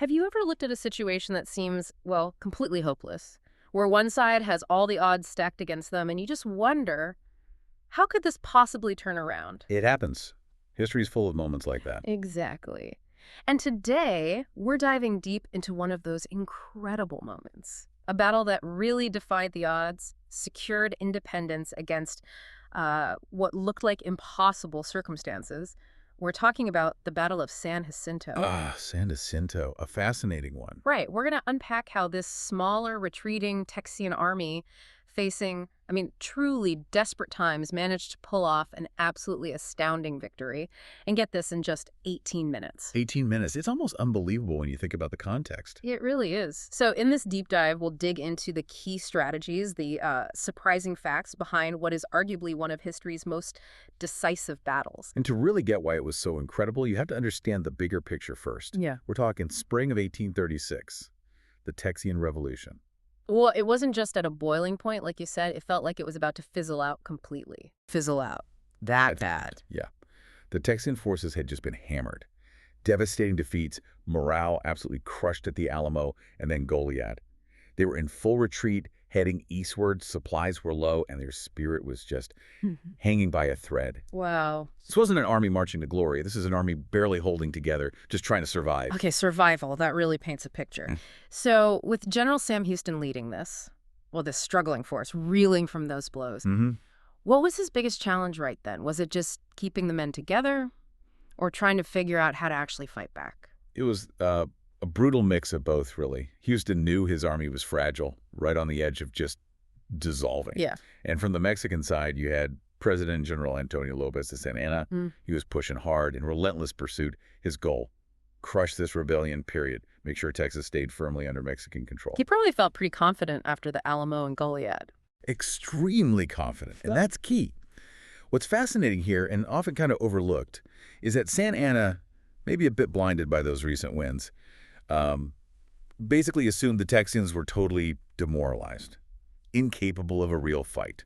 Have you ever looked at a situation that seems, well, completely hopeless, where one side has all the odds stacked against them, and you just wonder, how could this possibly turn around? It happens. History's full of moments like that. Exactly. And today, we're diving deep into one of those incredible moments. A battle that really defied the odds, secured independence against what looked like impossible circumstances. We're talking about the Battle of San Jacinto. Ah, San Jacinto, a fascinating one. Right. We're going to unpack how this smaller, retreating Texian army facing, truly desperate times managed to pull off an absolutely astounding victory. And get this, in just 18 minutes. 18 minutes. It's almost unbelievable when you think about the context. It really is. So in this deep dive, we'll dig into the key strategies, the surprising facts behind what is arguably one of history's most decisive battles. And to really get why it was so incredible, you have to understand the bigger picture first. Yeah. We're talking spring of 1836, the Texian Revolution. Well, it wasn't just at a boiling point, like you said. It felt like it was about to fizzle out completely. Fizzle out. That bad. Yeah. The Texian forces had just been hammered. Devastating defeats, morale absolutely crushed at the Alamo and then Goliad. They were in full retreat, heading eastward, supplies were low, and their spirit was just hanging by a thread. Wow. This wasn't an army marching to glory. This is an army barely holding together, just trying to survive. Okay, survival. That really paints a picture. So with General Sam Houston leading this struggling force, reeling from those blows, what was his biggest challenge right then? Was it just keeping the men together or trying to figure out how to actually fight back? It was a brutal mix of both, really. Houston knew his army was fragile, right on the edge of just dissolving. Yeah. And from the Mexican side, you had President General Antonio Lopez de Santa Anna. He was pushing hard in relentless pursuit. His goal, crush this rebellion, period. Make sure Texas stayed firmly under Mexican control. He probably felt pretty confident after the Alamo and Goliad. Extremely confident, and that's key. What's fascinating here, and often kind of overlooked, is that Santa Anna, maybe a bit blinded by those recent wins, basically assumed the Texians were totally demoralized, incapable of a real fight.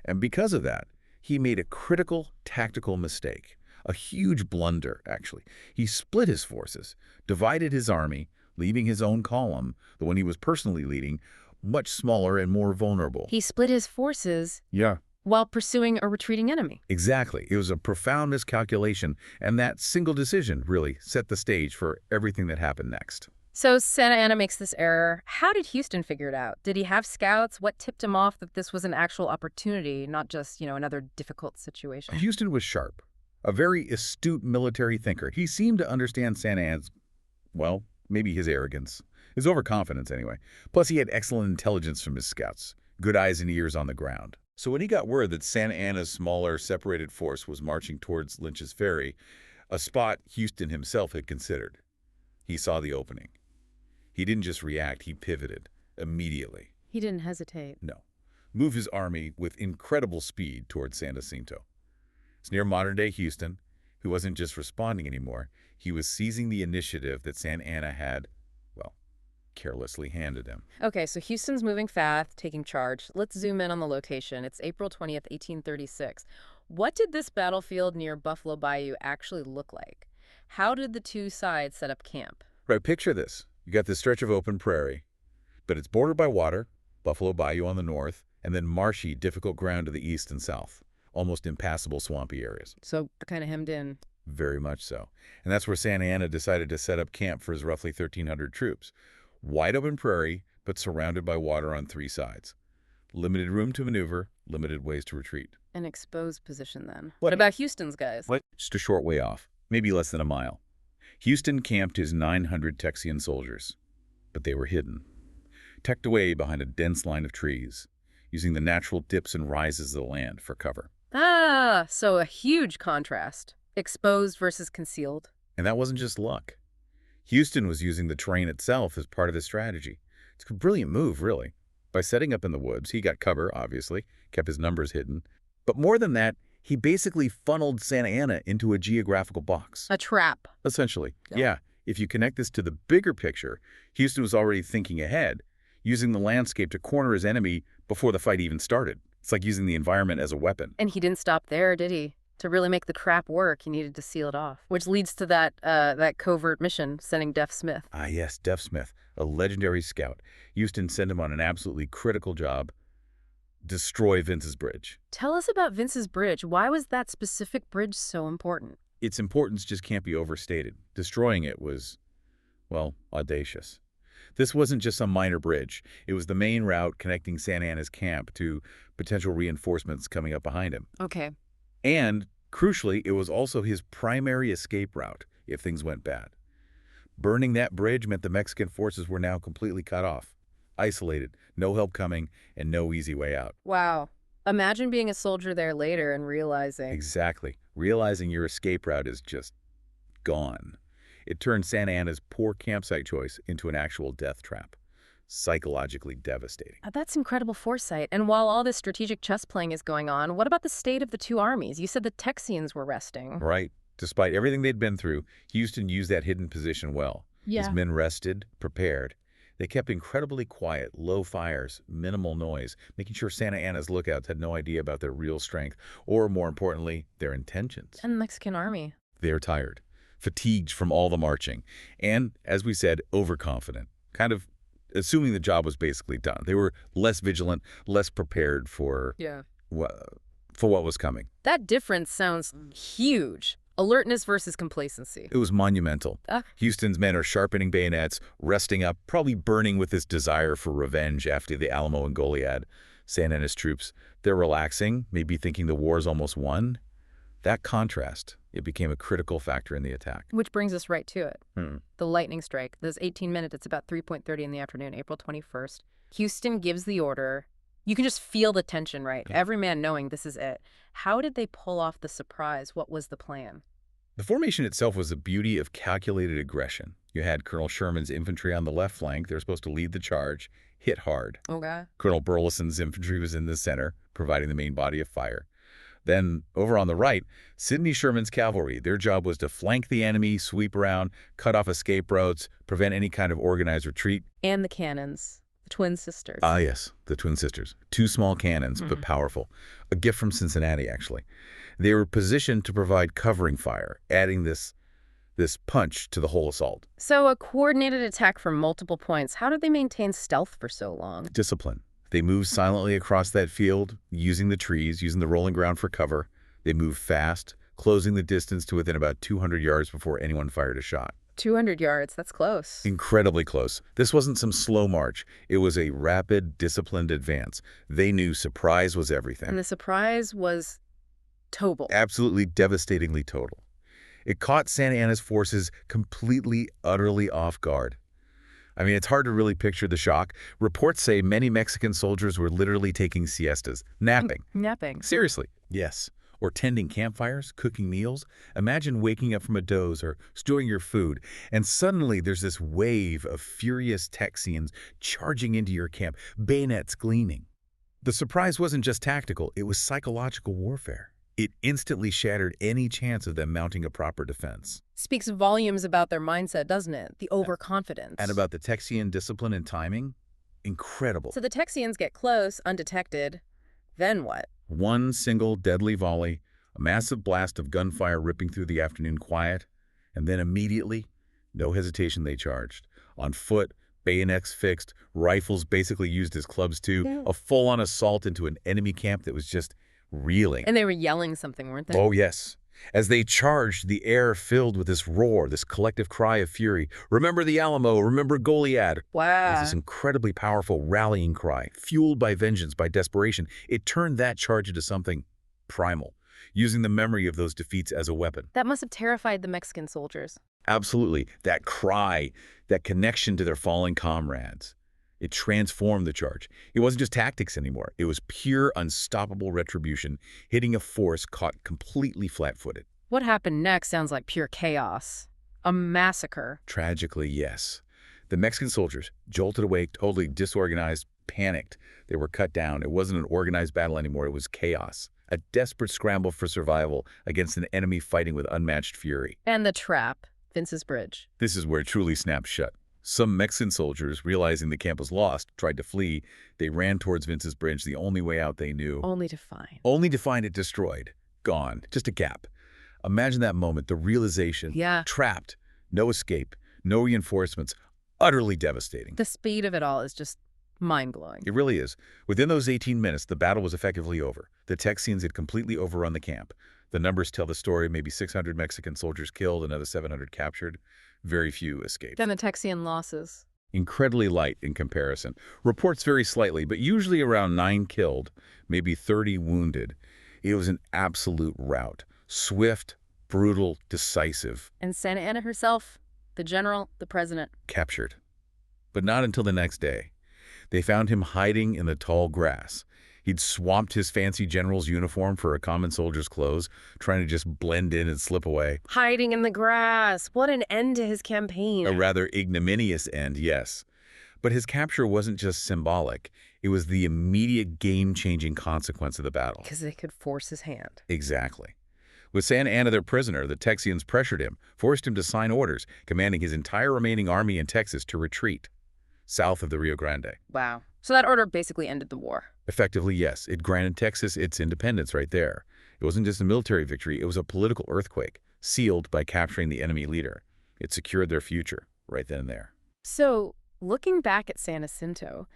And because of that, he made a critical tactical mistake, a huge blunder, actually. He split his forces, divided his army, leaving his own column, the one he was personally leading, much smaller and more vulnerable. He split his forces while pursuing a retreating enemy. Exactly. It was a profound miscalculation, and that single decision really set the stage for everything that happened next. So Santa Anna makes this error. How did Houston figure it out? Did he have scouts? What tipped him off that this was an actual opportunity, not just, another difficult situation? Houston was sharp, a very astute military thinker. He seemed to understand Santa Anna's, well, maybe his arrogance, his overconfidence anyway. Plus, he had excellent intelligence from his scouts, good eyes and ears on the ground. So when he got word that Santa Anna's smaller, separated force was marching towards Lynch's Ferry, a spot Houston himself had considered, he saw the opening. He didn't just react, he pivoted immediately. He didn't hesitate. No. Moved his army with incredible speed towards San Jacinto. It's near modern-day Houston, who wasn't just responding anymore. He was seizing the initiative that Santa Anna had, well, carelessly handed him. Okay, so Houston's moving fast, taking charge. Let's zoom in on the location. It's April 20th, 1836. What did this battlefield near Buffalo Bayou actually look like? How did the two sides set up camp? Right, picture this. You got this stretch of open prairie, but it's bordered by water, Buffalo Bayou on the north, and then marshy, difficult ground to the east and south, almost impassable swampy areas. So kind of hemmed in. Very much so. And that's where Santa Anna decided to set up camp for his roughly 1,300 troops. Wide open prairie, but surrounded by water on three sides. Limited room to maneuver, limited ways to retreat. An exposed position then. What about Houston's guys? Just a short way off, maybe less than a mile. Houston camped his 900 Texian soldiers, but they were hidden, tucked away behind a dense line of trees, using the natural dips and rises of the land for cover. Ah, so a huge contrast. Exposed versus concealed. And that wasn't just luck. Houston was using the terrain itself as part of his strategy. It's a brilliant move, really. By setting up in the woods, he got cover, obviously, kept his numbers hidden. But more than that, he basically funneled Santa Anna into a geographical box. A trap. Essentially, yeah. If you connect this to the bigger picture, Houston was already thinking ahead, using the landscape to corner his enemy before the fight even started. It's like using the environment as a weapon. And he didn't stop there, did he? To really make the trap work, he needed to seal it off, which leads to that covert mission, sending Deaf Smith. Ah, yes, Deaf Smith, a legendary scout. Houston sent him on an absolutely critical job: destroy Vince's bridge. Tell us about Vince's bridge. Why was that specific bridge so important? Its importance just can't be overstated. Destroying it was, well, audacious. This wasn't just some minor bridge. It was the main route connecting Santa Anna's camp to potential reinforcements coming up behind him. Okay. And, crucially, it was also his primary escape route if things went bad. Burning that bridge meant the Mexican forces were now completely cut off, isolated, no help coming, and no easy way out. Wow. Imagine being a soldier there later and realizing. Exactly. Realizing your escape route is just gone. It turned Santa Anna's poor campsite choice into an actual death trap. Psychologically devastating. That's incredible foresight. And while all this strategic chess playing is going on, what about the state of the two armies? You said the Texians were resting. Right. Despite everything they'd been through, Houston used that hidden position well. Yeah. His men rested, prepared. They kept incredibly quiet, low fires, minimal noise, making sure Santa Anna's lookouts had no idea about their real strength, or more importantly, their intentions. And the Mexican army. They're tired, fatigued from all the marching, and, as we said, overconfident, kind of assuming the job was basically done. They were less vigilant, less prepared for what was coming. That difference sounds huge. Alertness versus complacency. It was monumental. Houston's men are sharpening bayonets, resting up, probably burning with this desire for revenge after the Alamo and Goliad. Santa Anna's troops, they're relaxing, maybe thinking the war's almost won. That contrast, it became a critical factor in the attack. Which brings us right to it. The lightning strike. Those 18 minutes, it's about 3:30 in the afternoon, April 21st. Houston gives the order. You can just feel the tension, right? Yeah. Every man knowing this is it. How did they pull off the surprise? What was the plan? The formation itself was the beauty of calculated aggression. You had Colonel Sherman's infantry on the left flank. They're supposed to lead the charge, hit hard. Okay. Colonel Burleson's infantry was in the center, providing the main body of fire. Then, over on the right, Sidney Sherman's cavalry. Their job was to flank the enemy, sweep around, cut off escape routes, prevent any kind of organized retreat. And the cannons. The twin sisters. Ah, yes, the twin sisters. Two small cannons, but powerful. A gift from Cincinnati, actually. They were positioned to provide covering fire, adding this punch to the whole assault. So a coordinated attack from multiple points. How did they maintain stealth for so long? Discipline. They moved silently across that field, using the trees, using the rolling ground for cover. They moved fast, closing the distance to within about 200 yards before anyone fired a shot. 200 yards, that's close. Incredibly close. This wasn't some slow march. It was a rapid, disciplined advance. They knew surprise was everything. And the surprise was total. Absolutely devastatingly total. It caught Santa Anna's forces completely, utterly off guard. I mean, it's hard to really picture the shock. Reports say many Mexican soldiers were literally taking siestas, napping. Napping. Seriously. Yes. Or tending campfires, cooking meals. Imagine waking up from a doze or stewing your food, and suddenly there's this wave of furious Texians charging into your camp, bayonets gleaming. The surprise wasn't just tactical, it was psychological warfare. It instantly shattered any chance of them mounting a proper defense. Speaks volumes about their mindset, doesn't it? The overconfidence. And about the Texian discipline and timing? Incredible. So the Texians get close, undetected. Then what? One single deadly volley, a massive blast of gunfire ripping through the afternoon quiet, and then immediately, no hesitation, they charged. On foot, bayonets fixed, rifles basically used as clubs too, a full-on assault into an enemy camp that was just reeling. And they were yelling something, weren't they? Oh, yes. As they charged, the air filled with this roar, this collective cry of fury. Remember the Alamo, remember Goliad. Wow. It was this incredibly powerful rallying cry, fueled by vengeance, by desperation. It turned that charge into something primal, using the memory of those defeats as a weapon. That must have terrified the Mexican soldiers. Absolutely. That cry, that connection to their fallen comrades. It transformed the charge. It wasn't just tactics anymore. It was pure, unstoppable retribution, hitting a force caught completely flat-footed. What happened next sounds like pure chaos. A massacre. Tragically, yes. The Mexican soldiers, jolted awake, totally disorganized, panicked. They were cut down. It wasn't an organized battle anymore. It was chaos. A desperate scramble for survival against an enemy fighting with unmatched fury. And the trap, Vince's Bridge. This is where it truly snapped shut. Some Mexican soldiers, realizing the camp was lost, tried to flee. They ran towards Vince's Bridge, the only way out they knew. Only to find. Only to find it destroyed. gone. Just a gap. Imagine that moment, the realization. Yeah. Trapped. No escape. No reinforcements. Utterly devastating. The speed of it all is just mind-blowing. It really is. Within those 18 minutes, the battle was effectively over. The Texians had completely overrun the camp. The numbers tell the story, maybe 600 Mexican soldiers killed, another 700 captured. Very few escaped. Then the Texian losses. Incredibly light in comparison. Reports vary slightly, but usually around 9 killed, maybe 30 wounded. It was an absolute rout. Swift, brutal, decisive. And Santa Anna herself, the general, the president. Captured. But not until the next day. They found him hiding in the tall grass. He'd swapped his fancy general's uniform for a common soldier's clothes, trying to just blend in and slip away. Hiding in the grass. What an end to his campaign. A rather ignominious end, yes. But his capture wasn't just symbolic. It was the immediate game-changing consequence of the battle. Because they could force his hand. Exactly. With Santa Anna their prisoner, the Texians pressured him, forced him to sign orders, commanding his entire remaining army in Texas to retreat south of the Rio Grande. Wow. So that order basically ended the war. Effectively, yes. It granted Texas its independence right there. It wasn't just a military victory, it was a political earthquake, sealed by capturing the enemy leader. It secured their future right then and there. So, looking back at San Jacinto,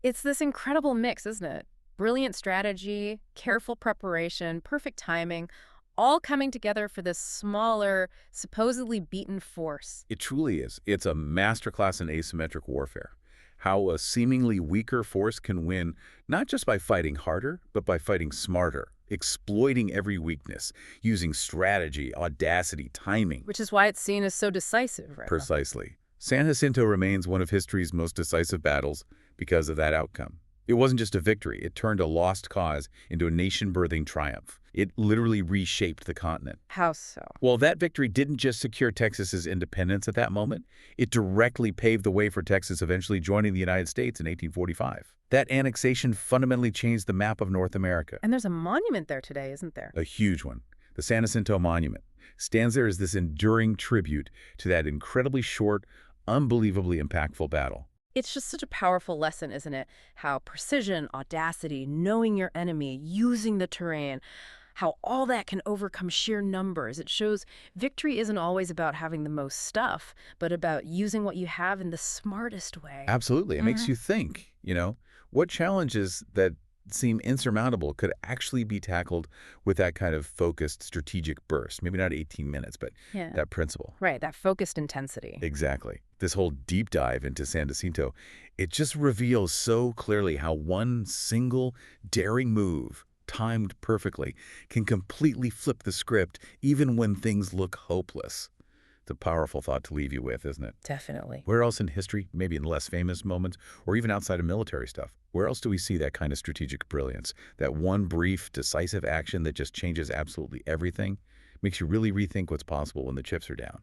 it's this incredible mix, isn't it? Brilliant strategy, careful preparation, perfect timing, all coming together for this smaller, supposedly beaten force. It truly is. It's a masterclass in asymmetric warfare. How a seemingly weaker force can win, not just by fighting harder, but by fighting smarter, exploiting every weakness, using strategy, audacity, timing. Which is why it's seen as so decisive, right? Precisely. San Jacinto remains one of history's most decisive battles because of that outcome. It wasn't just a victory. It turned a lost cause into a nation-birthing triumph. It literally reshaped the continent. How so? Well, that victory didn't just secure Texas's independence at that moment. It directly paved the way for Texas eventually joining the United States in 1845. That annexation fundamentally changed the map of North America. And there's a monument there today, isn't there? A huge one. The San Jacinto Monument stands there as this enduring tribute to that incredibly short, unbelievably impactful battle. It's just such a powerful lesson, isn't it? How precision, audacity, knowing your enemy, using the terrain, how all that can overcome sheer numbers. It shows victory isn't always about having the most stuff, but about using what you have in the smartest way. Absolutely. It makes you think, what challenges that seem insurmountable could actually be tackled with that kind of focused strategic burst. Maybe not 18 minutes, but that principle. Right, that focused intensity. Exactly. This whole deep dive into San Jacinto, it just reveals so clearly how one single daring move, timed perfectly, can completely flip the script even when things look hopeless. It's a powerful thought to leave you with, isn't it? Definitely. Where else in history, maybe in less famous moments, or even outside of military stuff, where else do we see that kind of strategic brilliance? That one brief, decisive action that just changes absolutely everything? Makes you really rethink what's possible when the chips are down.